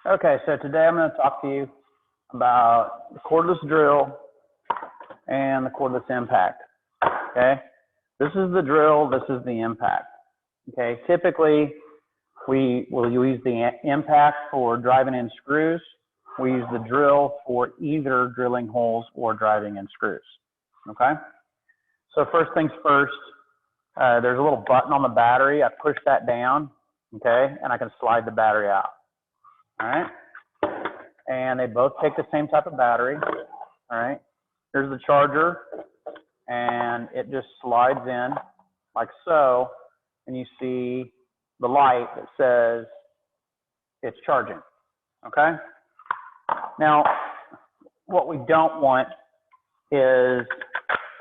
Okay, so today I'm going to talk to you about the cordless drill and the cordless impact. Okay, this is the drill, this is the impact. Okay, typically we will use the impact for driving in screws. We use the drill for either drilling holes or driving in screws. Okay, so first things first, there's a little button on the battery. I push that down, okay, and I can slide the battery out. All right. And they both take the same type of battery. All right. Here's the charger, and it just slides in like so, and you see the light that says it's charging. Okay. Now, what we don't want is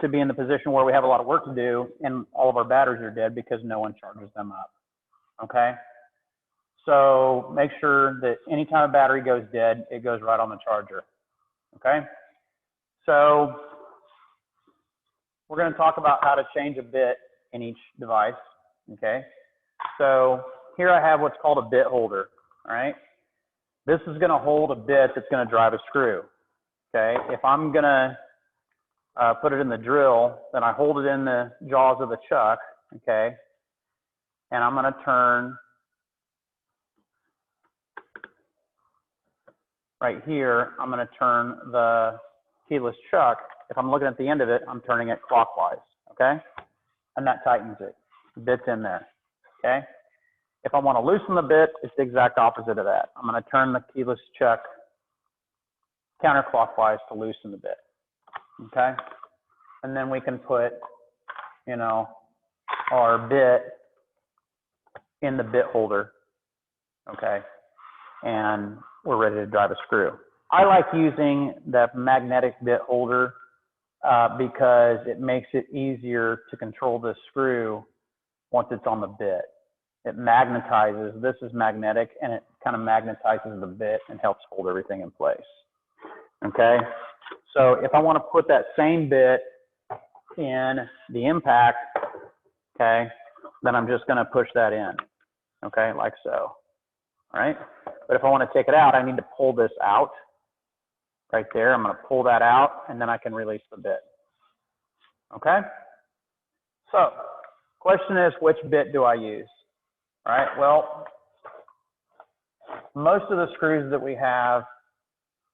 to be in the position where we have a lot of work to do and all of our batteries are dead because no one charges them up. Okay. So make sure that anytime a battery goes dead, it goes right on the charger. Okay. So we're going to talk about how to change a bit in each device. Okay. So here I have what's called a bit holder. All right. This is going to hold a bit that's going to drive a screw. Okay. If I'm going to put it in the drill, then I hold it in the jaws of the chuck. Okay. And I'm going to turn right here. I'm going to turn the keyless chuck. If I'm looking at the end of it, I'm turning it clockwise. Okay. And that tightens it. The bit's in there. Okay. If I want to loosen the bit, it's the exact opposite of that. I'm going to turn the keyless chuck counterclockwise to loosen the bit. Okay. And then we can put, you know, our bit in the bit holder. Okay. And we're ready to drive a screw. I like using the magnetic bit holder because it makes it easier to control the screw once it's on the bit. It magnetizes, this is magnetic, and it kind of magnetizes the bit and helps hold everything in place. Okay, so if I want to put that same bit in the impact, okay, then I'm just going to push that in, okay, like so. All right, but if I want to take it out, I need to pull this out right there. I'm going to pull that out, and then I can release the bit. Okay, so question is, which bit do I use? All right, well, most of the screws that we have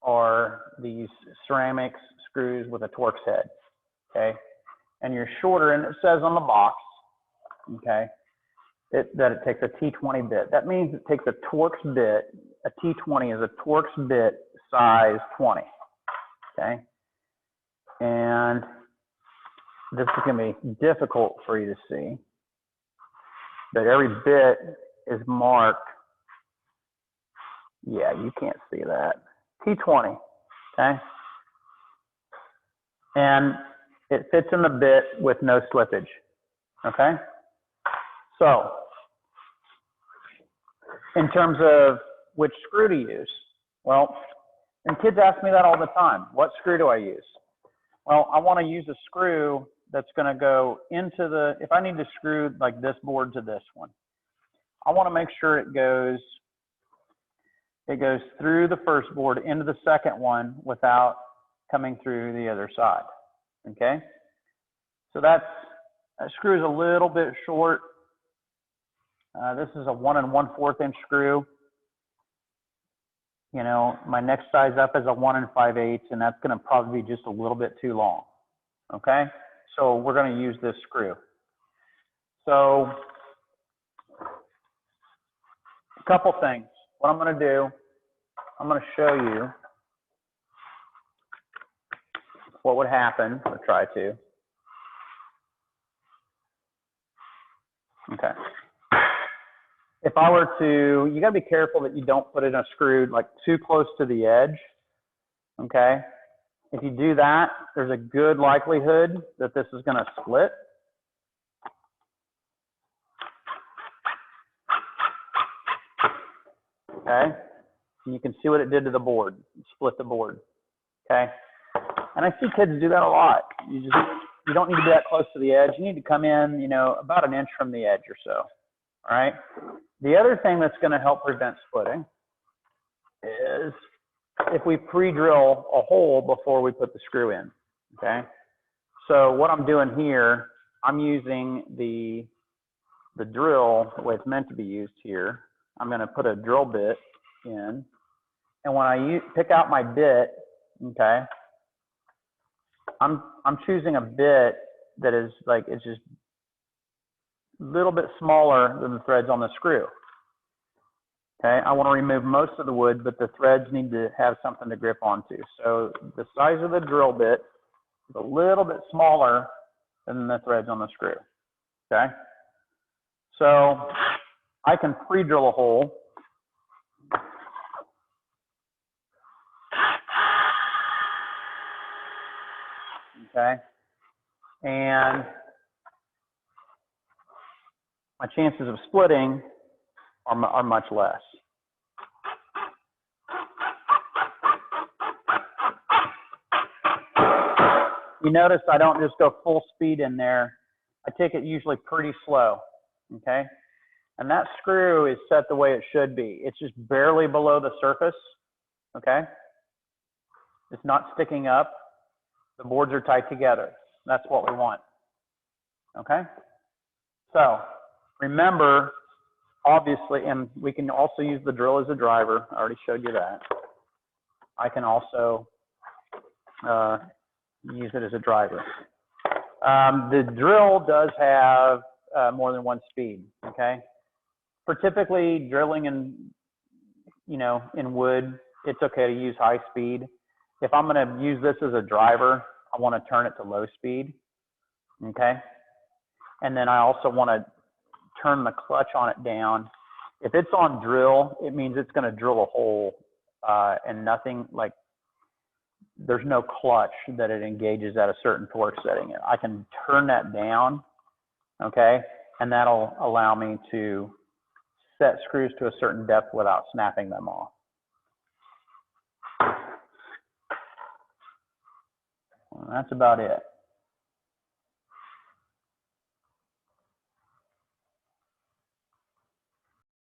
are these ceramics screws with a Torx head, okay? And you're shorter, and it says on the box, okay, that it takes a T20 bit. That means it takes a Torx bit. A T20 is a Torx bit size 20, okay? And this is going to be difficult for you to see, but every bit is marked. Yeah, you can't see that. T20, okay? And it fits in the bit with no slippage, okay? So, in terms of which screw to use, well, and kids ask me that all the time. What screw do I use? Well, I want to use a screw that's going to go into the, if I need to screw like this board to this one, I want to make sure it goes through the first board into the second one without coming through the other side, okay? So that screw is a little bit short. This is a 1 1/4 inch screw. You know, my next size up is a 1 5/8, and that's going to probably be just a little bit too long, okay? So we're going to use this screw. So a couple things. What I'm going to do, I'm going to show you what would happen, or try to. Okay. If I were to, you got to be careful that you don't put it in a screw like too close to the edge, okay? If you do that, there's a good likelihood that this is going to split. Okay? And you can see what it did to the board. It split the board, okay? And I see kids do that a lot. You don't need to be that close to the edge. You need to come in, you know, about 1 inch from the edge or so, all right? The other thing that's going to help prevent splitting is if we pre-drill a hole before we put the screw in, okay? So what I'm doing here, I'm using the drill the way it's meant to be used here. I'm going to put a drill bit in, and when I pick out my bit, okay, I'm choosing a bit that is like, it's just a little bit smaller than the threads on the screw. Okay, I want to remove most of the wood, but the threads need to have something to grip onto. So the size of the drill bit is a little bit smaller than the threads on the screw. Okay, so I can pre-drill a hole. Okay, and my chances of splitting are much less. You notice I don't just go full speed in there. I take it usually pretty slow, okay? And that screw is set the way it should be. It's just barely below the surface, okay? It's not sticking up. The boards are tight together. That's what we want, okay? So remember, obviously, and we can also use the drill as a driver. I already showed you that. I can also use it as a driver. The drill does have more than one speed, okay? For typically drilling in, in wood, it's okay to use high speed. If I'm going to use this as a driver, I want to turn it to low speed, okay? And then I also want to turn the clutch on it down. If it's on drill, it means it's going to drill a hole and nothing like, there's no clutch that it engages at a certain torque setting. I can turn that down, okay? And that'll allow me to set screws to a certain depth without snapping them off. Well, that's about it.